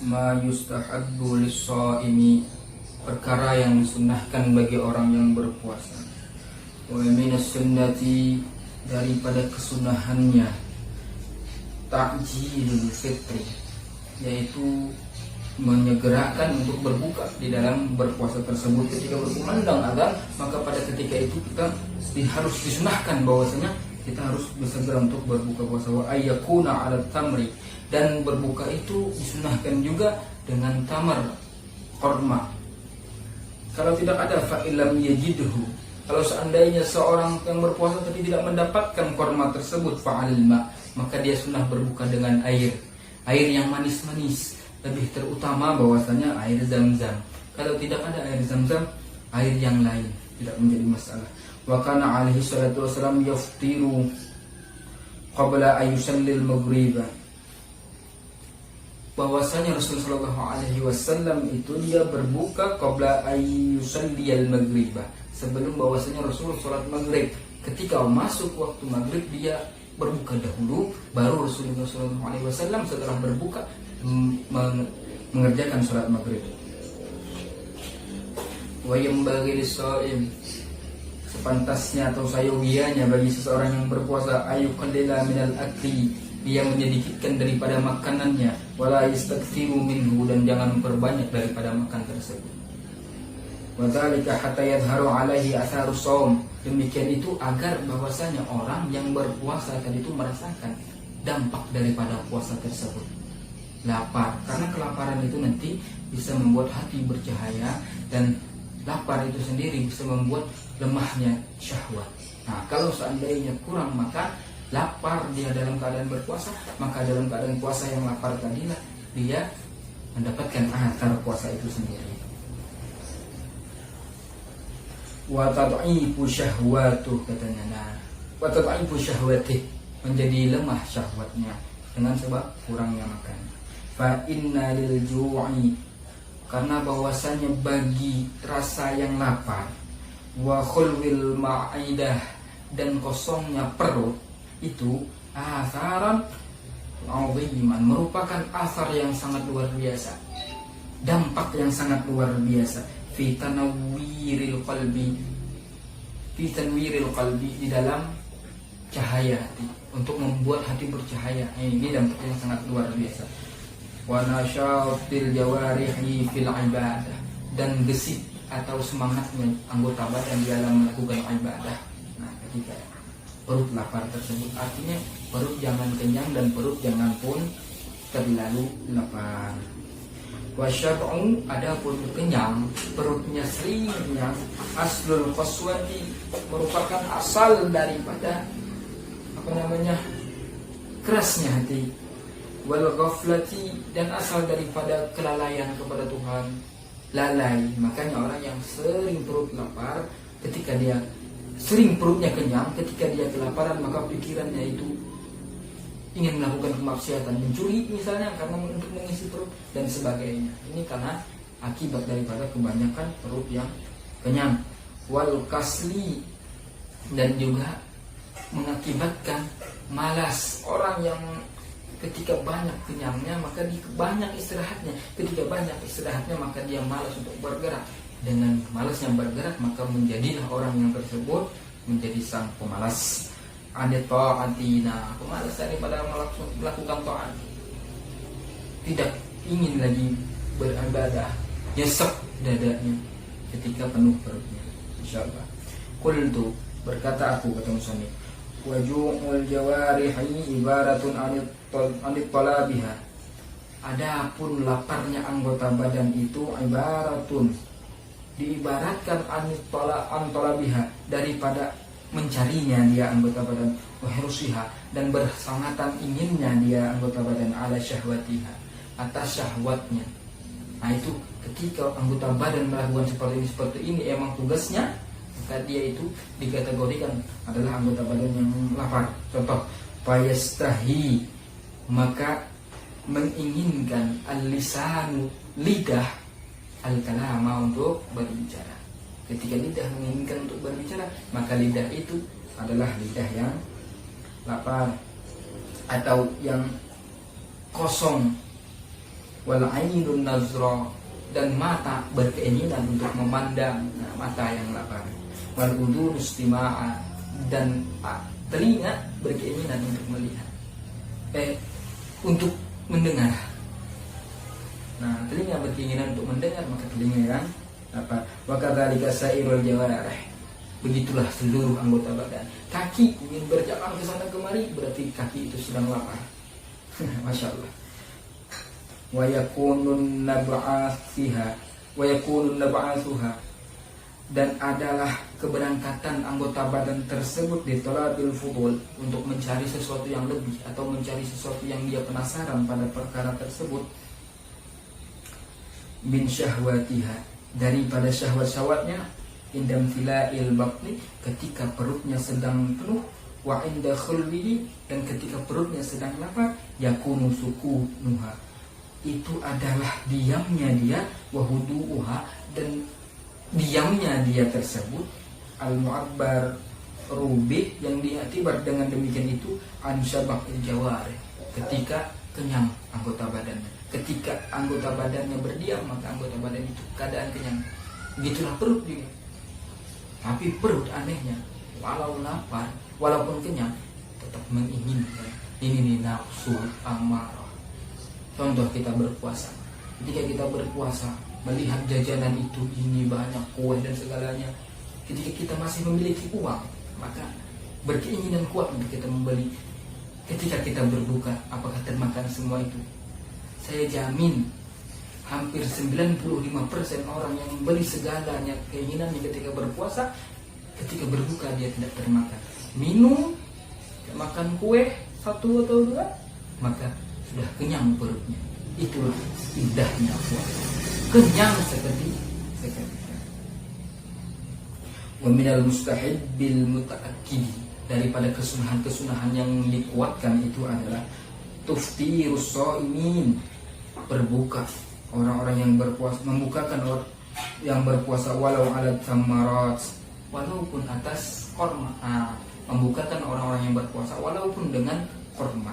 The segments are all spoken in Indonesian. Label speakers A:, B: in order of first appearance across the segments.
A: ma yustahabbu lis-shaimi, perkara yang disunnahkan bagi orang yang berpuasa. Wa minas sunnati, daripada kesunahannya, ta'jilul fitri, yaitu menyegerakan untuk berbuka di dalam berpuasa tersebut. Ketika berkumandang azan, maka pada ketika itu kita harus disunahkan bahwasanya kita harus bersegera untuk berbuka puasa. Wa ayyakuna 'ala tamri, dan berbuka itu disunahkan juga dengan tamar, korma. Kalau tidak ada fa illam yajidhu, kalau seandainya seorang yang berpuasa tapi tidak mendapatkan korma tersebut, fa'al ma, maka dia sunnah berbuka dengan air yang manis-manis. Lebih terutama bahwasanya air Zam-Zam. Kalau tidak ada air Zam-Zam, air yang lain tidak menjadi masalah. Wa kana alaihi salatu wasalam yaftiru qabla ayyusallil maghriba, bahwasanya Rasulullah sallallahu alaihi wasallam itu dia berbuka qabla ayyusallil maghriba, sebelum bahwasanya Rasulullah salat maghrib. Ketika masuk waktu maghrib dia berbuka dahulu, baru Rasulullah sallallahu alaihi wasallam setelah berbuka mengerjakan salat maghrib. Wa yambaghi lis-shaim, sepantasnya atau sayogianya bagi seseorang yang berpuasa, ayuqallila minal akli, dia menyedikitkan daripada makanannya, wala yastakthiru minhu, dan jangan memperbanyak daripada makan tersebut. Wa dzalika hatta yadhharu alaihi atharus shaum, demikian itu agar bahwasanya orang yang berpuasa tadi itu merasakan dampak daripada puasa tersebut. Lapar, karena kelaparan itu nanti bisa membuat hati bercahaya, dan lapar itu sendiri bisa membuat lemahnya syahwat. Nah, kalau seandainya kurang makan, lapar dia dalam keadaan berpuasa, maka dalam keadaan puasa yang lapar tadilah dia mendapatkan athar puasa itu sendiri. Wa tad'ifu syahwatuh, katanya. Nah, wa tad'ifu syahwatih, menjadi lemah syahwatnya dengan sebab kurangnya makan. Fa inna lil ju'i, karena bahwasanya bagi rasa yang lapar, wa khulwil ma'idah, dan kosongnya perut, itu atharan 'aziman, merupakan asar yang sangat luar biasa, dampak yang sangat luar biasa, fi tanwiril qalbi, di dalam cahaya hati, untuk membuat hati bercahaya. Ini dampak yang sangat luar biasa. Wa nasyatil jawarihi fil ibadah, dan gesit atau semangatnya anggota badan dalam melakukan ibadah. Nah, ketika perut lapar tersebut, artinya perut jangan kenyang dan perut jangan pun terlalu lapar. Wasyab'u, adapun kenyang, perutnya sering kenyang, aslul qaswati, merupakan asal daripada kerasnya hati, wal ghaflati, dan asal daripada kelalaian kepada Tuhan, lalai. Makanya orang yang sering perut lapar, ketika dia sering perutnya kenyang, ketika dia kelaparan, maka pikirannya itu ingin melakukan kemaksiatan, mencuri misalnya karena untuk mengisi perut dan sebagainya. Ini karena akibat daripada kebanyakan perut yang kenyang. Wal kasli, dan juga mengakibatkan malas. Orang yang ketika banyak kenyangnya, maka dia banyak istirahatnya. Ketika banyak istirahatnya, maka dia malas untuk bergerak. Dengan malasnya bergerak, maka menjadilah orang yang tersebut menjadi sang pemalas. Ta'atina, pemalas daripada melakukan taat, tidak ingin lagi beribadah, nyesek dadanya ketika penuh perutnya. Insyaallah. Qultu, berkata aku, kata musannif, waju'ul jawarihi ibaratun anit talabiha, adapun laparnya anggota badan itu ibaratun, diibaratkan anit talabiha, daripada mencarinya dia anggota badan, wahrusiha, dan bersangatan inginnya dia anggota badan, ala syahwatiha, atas syahwatnya. Nah, itu ketika anggota badan melakukan seperti ini emang tugasnya, maka dia itu dikategorikan adalah anggota badan yang lapar. Contoh, fayastahi, maka menginginkan, al-lisanu, lidah, al-kalama, untuk berbicara. Ketika lidah menginginkan untuk berbicara, maka lidah itu adalah lidah yang lapar atau yang kosong wal ainun nazra, dan mata berkeinginan untuk memandang, mata yang lapar, wal udhun istima'a, dan telinga berkeinginan untuk melihat, untuk mendengar. Nah, telinga berkeinginan untuk mendengar, maka telinga yang apa? Wa kadzalika sairul jawarih. Begitulah seluruh anggota badan. Kaki ingin berjalan ke sana kemari, berarti kaki itu sedang lapar. Masya Allah. Wa yakunun nab'athiha wa yakunun nab'athuha, dan adalah keberangkatan anggota badan tersebut di talabil fudul, untuk mencari sesuatu yang lebih atau mencari sesuatu yang dia penasaran pada perkara tersebut, min syahwatiha, daripada syahwat-syahwatnya, indam fila'il batni, ketika perutnya sedang penuh, wa inda khulwihi, dan ketika perutnya sedang lapar, yakunu sukunuha, itu adalah diamnya dia, wa hudu'uha, dan diamnya dia tersebut, al-mu'abbar rubih, yang diaktibar dengan demikian itu, an syabakil jawarih, ketika kenyang anggota badannya. Ketika anggota badannya berdiam, maka anggota badan itu keadaan kenyang. Begitulah perut juga. Tapi perut anehnya, walau lapar, walaupun kenyang, tetap menginginkan. Ini nih nafsu amarah. Contoh kita berpuasa. Ketika kita berpuasa, melihat jajanan itu, ini banyak kue dan segalanya. Ketika kita masih memiliki uang, maka berkeinginan kuat untuk kita membeli. Ketika kita berbuka, apakah termakan semua itu? Saya jamin hampir 95% orang yang membeli segalanya keinginannya ketika berpuasa, ketika berbuka dia tidak termakan. Minum, makan kue 1 atau 2, maka sudah kenyang perutnya. Itulah indahnya puasa. Kenyang seperti wa minal mustahibbil mutaakkid, daripada kesunahan-kesunahan yang dikuatkan itu adalah tuftirus shaimin, berbuka orang-orang yang berpuasa, membukakan orang yang berpuasa walau ala tamarat, walaupun atas korma. Membukakan orang-orang yang berpuasa walaupun dengan korma,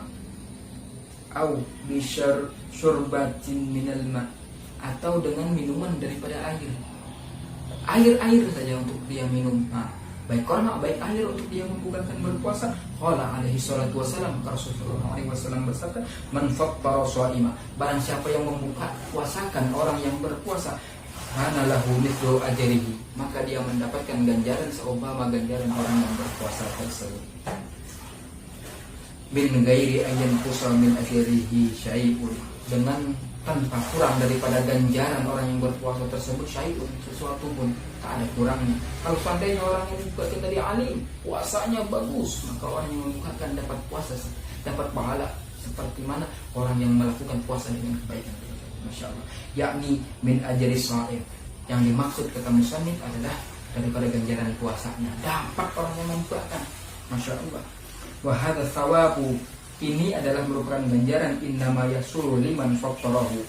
A: au bisyar syurbatin minal ma, atau dengan minuman daripada air saja untuk dia minum. Baik korma, baik air untuk dia membukakan berpuasa. Qala alaihi salatu wassalam, Rasulullah alaihi wasallam bersabda, man fattara shaima, barang siapa yang membuka puasakan orang yang berpuasa, kana lahu mithlu ajrihi, maka dia mendapatkan ganjaran seumpama ganjaran orang yang berpuasa tersebut. Bin ghairi ayyan qusa min ajrihi syai'un, dengan tanpa kurang daripada ganjaran orang yang berpuasa tersebut syai'un, sesuatu pun tak ada kurangnya. Kalau seandainya orang yang membukakan tadi alim, puasanya bagus, maka orang yang membukakan dapat puasa, dapat pahala seperti mana orang yang melakukan puasa dengan kebaikan. Masya Allah. Yakni min ajri shaim, yang dimaksud kata musannif adalah daripada ganjaran puasanya dapat orang yang membukakan. Masya Allah. Wa hadza thawabu, ini adalah merupakan ganjaran innama yasulu liman fattarahu,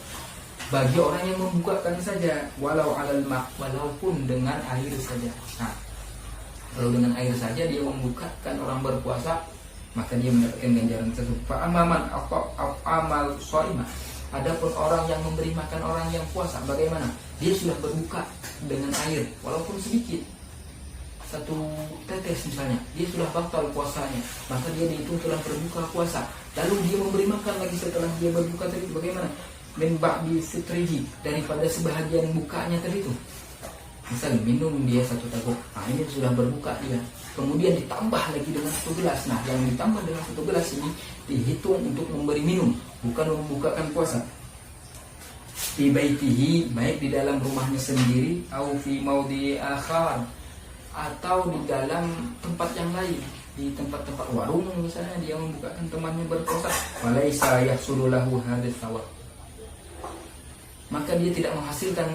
A: bagi orang yang membukakan saja, walau alal ma, walaupun dengan air saja. Kalau dengan air saja dia membukakan orang berpuasa, maka dia mendapatkan ganjaran tersebut. Fa amaman amal shaimah, adapun orang yang memberi makan orang yang puasa, bagaimana? Dia sudah berbuka dengan air walaupun sedikit, 1 tetes misalnya, dia sudah batal puasanya, maka dia dihitung telah berbuka puasa. Lalu dia memberi makan lagi setelah dia berbuka tadi, bagaimana? Min ba'di fitrihi, daripada sebahagian bukanya tadi itu. Misal minum dia 1 teguk, ini sudah berbuka dia. Kemudian ditambah lagi dengan 1 gelas. Nah, yang ditambah dengan 1 gelas ini dihitung untuk memberi minum, bukan membukakan puasa. Fi baitihi, baik di dalam rumahnya sendiri, au fi maudhi akhar, atau di dalam tempat yang lain, di tempat-tempat warung misalnya dia membukakan temannya berpuasa, walaisa yahsulu lahu hadzal thawab, maka dia tidak menghasilkan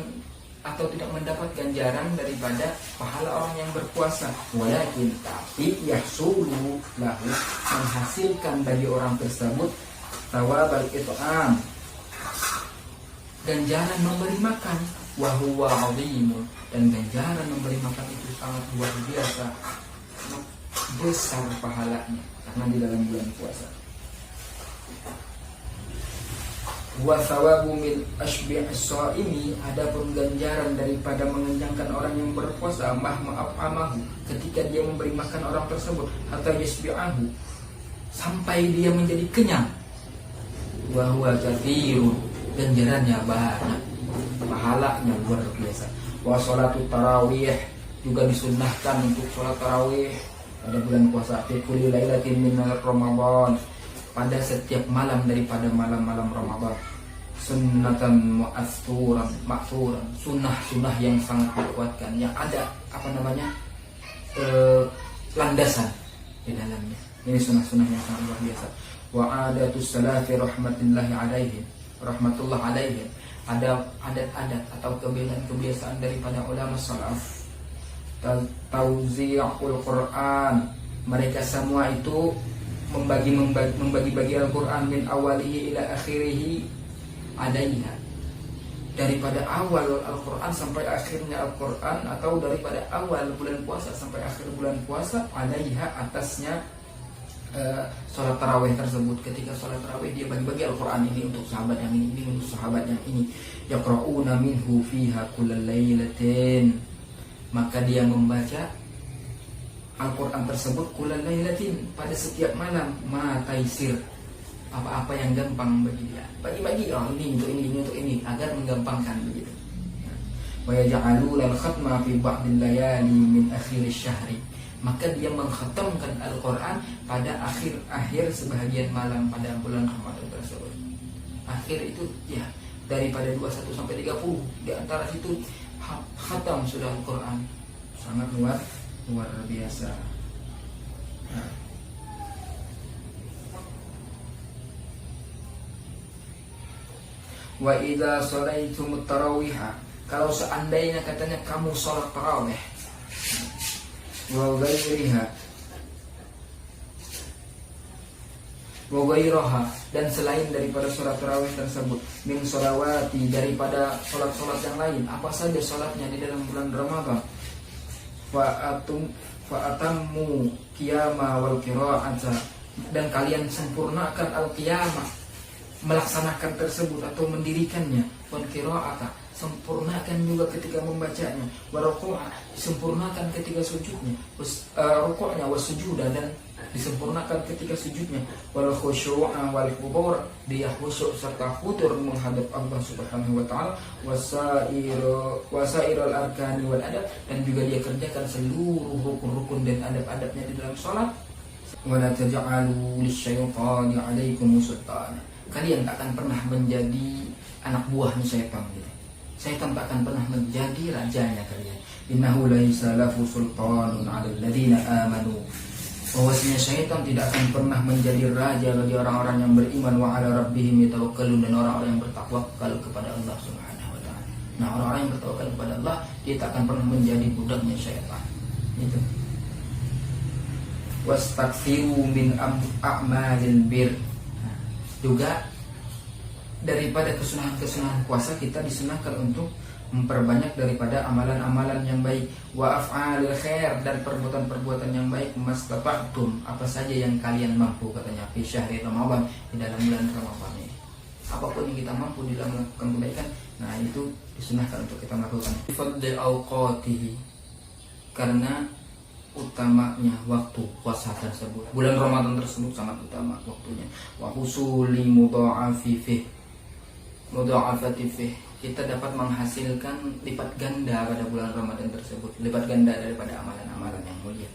A: atau tidak mendapat ganjaran daripada pahala orang yang berpuasa. Walakin, tapi yahsulu lahu, menghasilkan bagi orang tersebut thawabal it'am, ganjaran memberi makan, wa huwa 'azimun, dan ganjaran memberi makan itu sangat luar biasa, besar pahalanya karena di dalam bulan puasa. Wa thawabu min asbi'is shaimi, adapun ganjaran daripada mengenyangkan orang yang berpuasa, mahma'amahu, ketika dia memberi makan orang tersebut, hatta yasbi'ahu, sampai dia menjadi kenyang. Wa huwa katsirun, ganjarannya banyak, pahalanya luar biasa. Wa sholatu tarawih, juga disunnahkan untuk sholat tarawih pada bulan puasa, fi kulli lailatin min Ramadan, pada setiap malam daripada malam-malam Ramadan. Sunnatan mu'athuran ma'thuran, sunnah yang sangat dikuatkan, yang ada landasan di dalamnya. Ini sunnah-sunnah yang sangat luar biasa. Wa adatus salafi rahmatullah alaihim, ada adat-adat atau kebiasaan daripada ulama salaf. Tauzi'ul Quran, mereka semua itu membagi-bagi Al-Quran min awalihi ila akhirihi adaiha, daripada awal Al-Quran sampai akhirnya Al-Quran, atau daripada awal bulan puasa sampai akhir bulan puasa, adaiha, atasnya sholat tarawih tersebut. Ketika sholat tarawih dia bagi-bagi Al-Quran, ini untuk sahabat yang ini untuk sahabat yang ini. Yaqra'una minhu fiha kullal lailatin, maka dia membaca Al-Quran tersebut kullal lailatin, pada setiap malam, ma taisir, apa-apa yang gampang bagi dia, bagi-bagi, ini untuk ini agar menggampangkan begitu. Wa yaj'alu lal khatma fi ba'dil layali min akhir syahri, maka dia mengkhatamkan Al-Quran pada akhir sebahagian malam pada bulan Ramadan tersebut. Akhir itu ya daripada 21 sampai 30, di antara itu khatam sudah Al-Quran, sangat luar biasa. Wa idza shalaitumut tarawih, kalau seandainya katanya kamu sholat tarawih, wa ghairaha, dan selain daripada sholat tarawih tersebut, min sholawati, daripada sholat-sholat yang lain, apa saja sholatnya di dalam bulan Ramadan, fa atammu qiyama wal qira'ata, dan kalian sempurnakan al-qiyamah, melaksanakan tersebut atau mendirikannya, wal qira'ata, sempurnakan juga ketika membacanya, wa ruku'a, disempurnakan ketika sujudnya, rukuknya, wa sujuda, dan disempurnakan ketika sujudnya, wal khusyu'a wal hudur, dia khusyuk serta hudur menghadap Allah Subhanahu wa taala, wasairul arkani wal adab, dan juga dia kerjakan seluruh rukun-rukun dan adab-adabnya di dalam salat. Wa la taj'alu lisyaitani 'alaikum sultana, kalian tak akan pernah menjadi anak buahnya syaitan gitu. Syaitan tak akan pernah menjadi rajanya kalian. Innahu laisa lahu sultanun 'alal ladzina amanu, bahwasanya syaitan tidak akan pernah menjadi raja bagi orang-orang yang beriman, wa 'ala rabbihim yatawakkalun, dan orang-orang yang bertawakal kepada Allah Subhanahu wa taala. Nah, orang-orang yang bertawakal kepada Allah, dia tak akan pernah menjadi budaknya syaitan. Itu. Wastaghfiru min a'malil bir, juga daripada kesunahan-kesunahan puasa kita disunahkan untuk memperbanyak daripada amalan-amalan yang baik, wa af'alil khair, dan perbuatan-perbuatan yang baik, mastata'tum, apa saja yang kalian mampu, katanya, fi syahri Ramadan, di dalam bulan Ramadan ini. Apapun yang kita mampu di dalam melakukan kebaikan, nah itu disunahkan untuk kita melakukan. Fadli awqatihi, karena utamanya waktu puasa tersebut, bulan Ramadan tersebut sangat utama waktunya. Wa husuli mudha'afati fih, kita dapat menghasilkan lipat ganda pada bulan Ramadan tersebut, lipat ganda daripada amalan-amalan yang mulia.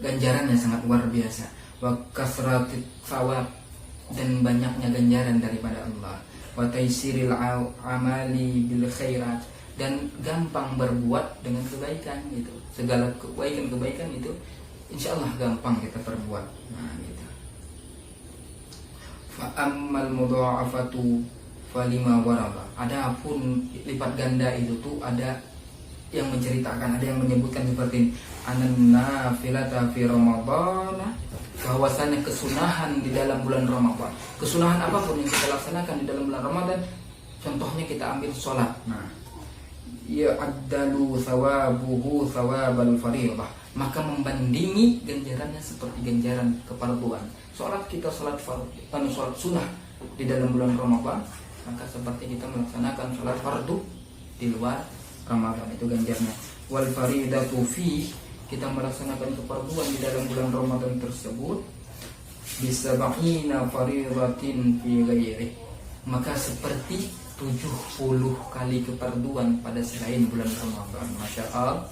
A: Ganjarannya sangat luar biasa. Wa kasratit thawab, dan banyaknya ganjaran daripada Allah. Wa taysiril amali bil khairat, dan gampang berbuat dengan kebaikan itu. Segala kebaikan itu insyaallah gampang kita perbuat. Nah, gitu. Fa ammal mudha'afatu falima warada, adapun lipat ganda itu tuh ada yang menceritakan, ada yang menyebutkan seperti anan nafilata fi Ramadan, bahwasanya kesunahan di dalam bulan Ramadan, kesunahan apapun yang kita laksanakan di dalam bulan Ramadan, contohnya kita ambil sholat, nah ya addalu thawabuhu thawabal fardhah, maka membandingi ganjarannya seperti ganjaran kefarduan. Sholat kita sholat sunnah di dalam bulan Ramadan, maka seperti kita melaksanakan sholat fardu di luar Ramadan, itu ganjarnya. Wal faridatu fi, kita melaksanakan kefarduan di dalam bulan Ramadan tersebut, bisa ba'ina faridatin fi ghairi, maka seperti 70 kali kefarduan pada selain bulan Ramadan. Masya Allah.